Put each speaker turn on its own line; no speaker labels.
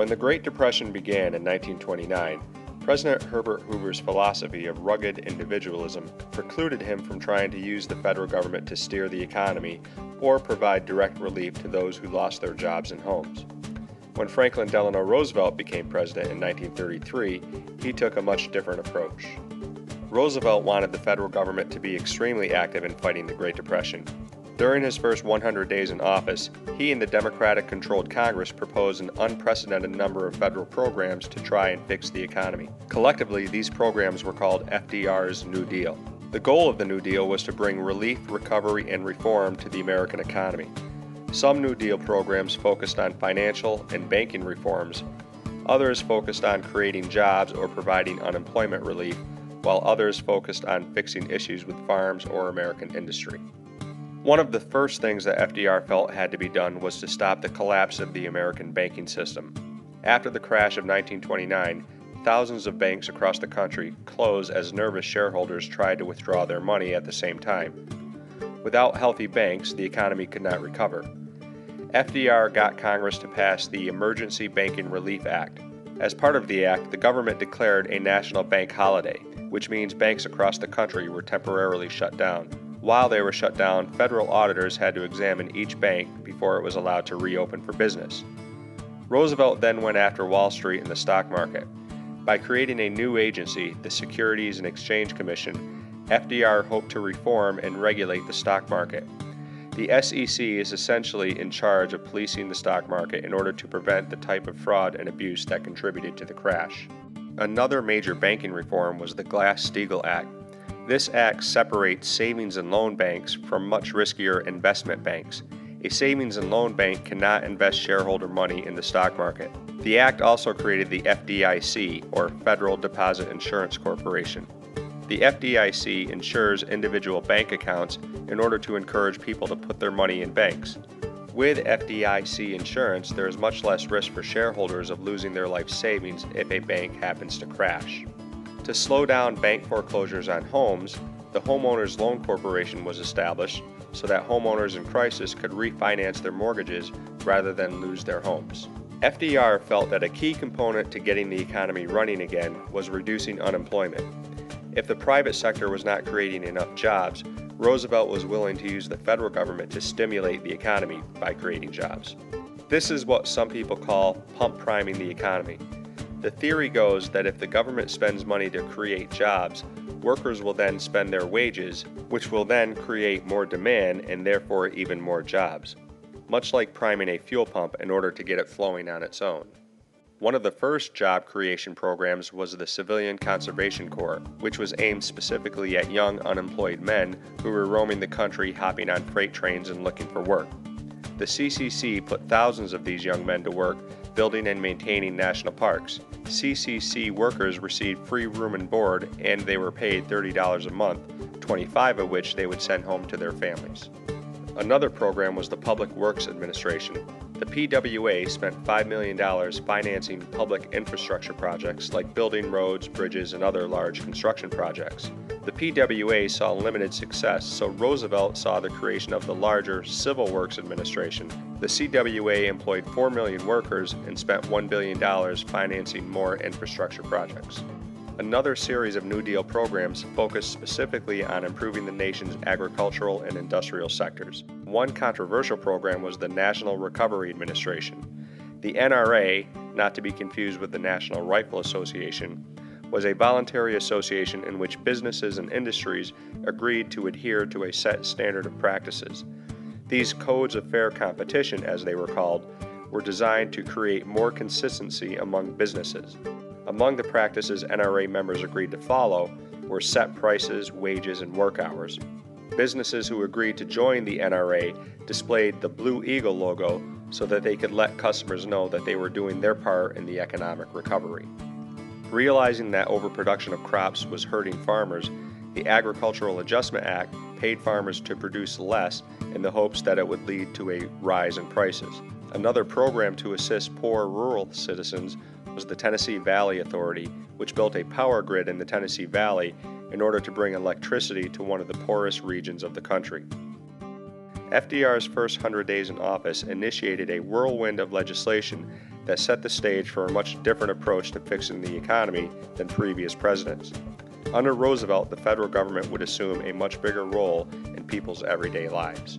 When the Great Depression began in 1929, President Herbert Hoover's philosophy of rugged individualism precluded him from trying to use the federal government to steer the economy or provide direct relief to those who lost their jobs and homes. When Franklin Delano Roosevelt became president in 1933, he took a much different approach. Roosevelt wanted the federal government to be extremely active in fighting the Great Depression. During his first 100 days in office, he and the Democratic-controlled Congress proposed an unprecedented number of federal programs to try and fix the economy. Collectively, these programs were called FDR's New Deal. The goal of the New Deal was to bring relief, recovery, and reform to the American economy. Some New Deal programs focused on financial and banking reforms. Others focused on creating jobs or providing unemployment relief, while others focused on fixing issues with farms or American industry. One of the first things that FDR felt had to be done was to stop the collapse of the American banking system. After the crash of 1929, thousands of banks across the country closed as nervous shareholders tried to withdraw their money at the same time. Without healthy banks, the economy could not recover. FDR got Congress to pass the Emergency Banking Relief Act. As part of the act, the government declared a national bank holiday, which means banks across the country were temporarily shut down. While they were shut down, federal auditors had to examine each bank before it was allowed to reopen for business. Roosevelt then went after Wall Street and the stock market. By creating a new agency, the Securities and Exchange Commission, FDR hoped to reform and regulate the stock market. The SEC is essentially in charge of policing the stock market in order to prevent the type of fraud and abuse that contributed to the crash. Another major banking reform was the Glass-Steagall Act. This act separates savings and loan banks from much riskier investment banks. A savings and loan bank cannot invest shareholder money in the stock market. The act also created the FDIC, or Federal Deposit Insurance Corporation. The FDIC insures individual bank accounts in order to encourage people to put their money in banks. With FDIC insurance, there is much less risk for shareholders of losing their life savings if a bank happens to crash. To slow down bank foreclosures on homes, the Homeowners Loan Corporation was established so that homeowners in crisis could refinance their mortgages rather than lose their homes. FDR felt that a key component to getting the economy running again was reducing unemployment. If the private sector was not creating enough jobs, Roosevelt was willing to use the federal government to stimulate the economy by creating jobs. This is what some people call pump priming the economy. The theory goes that if the government spends money to create jobs, workers will then spend their wages, which will then create more demand and therefore even more jobs, much like priming a fuel pump in order to get it flowing on its own. One of the first job creation programs was the Civilian Conservation Corps, which was aimed specifically at young unemployed men who were roaming the country hopping on freight trains and looking for work. The CCC put thousands of these young men to work building and maintaining national parks. CCC workers received free room and board, and they were paid $30 a month, $25 of which they would send home to their families. Another program was the Public Works Administration. The PWA spent $5 million financing public infrastructure projects like building roads, bridges, and other large construction projects. The PWA saw limited success, so Roosevelt saw the creation of the larger Civil Works Administration. The CWA employed 4 million workers and spent $1 billion financing more infrastructure projects. Another series of New Deal programs focused specifically on improving the nation's agricultural and industrial sectors. One controversial program was the National Recovery Administration. The NRA, not to be confused with the National Rifle Association, was a voluntary association in which businesses and industries agreed to adhere to a set standard of practices. These codes of fair competition, as they were called, were designed to create more consistency among businesses. Among the practices NRA members agreed to follow were set prices, wages, and work hours. Businesses who agreed to join the NRA displayed the Blue Eagle logo so that they could let customers know that they were doing their part in the economic recovery. Realizing that overproduction of crops was hurting farmers, the Agricultural Adjustment Act paid farmers to produce less in the hopes that it would lead to a rise in prices. Another program to assist poor rural citizens was the Tennessee Valley Authority, which built a power grid in the Tennessee Valley in order to bring electricity to one of the poorest regions of the country. FDR's first 100 days in office initiated a whirlwind of legislation that set the stage for a much different approach to fixing the economy than previous presidents. Under Roosevelt, the federal government would assume a much bigger role in people's everyday lives.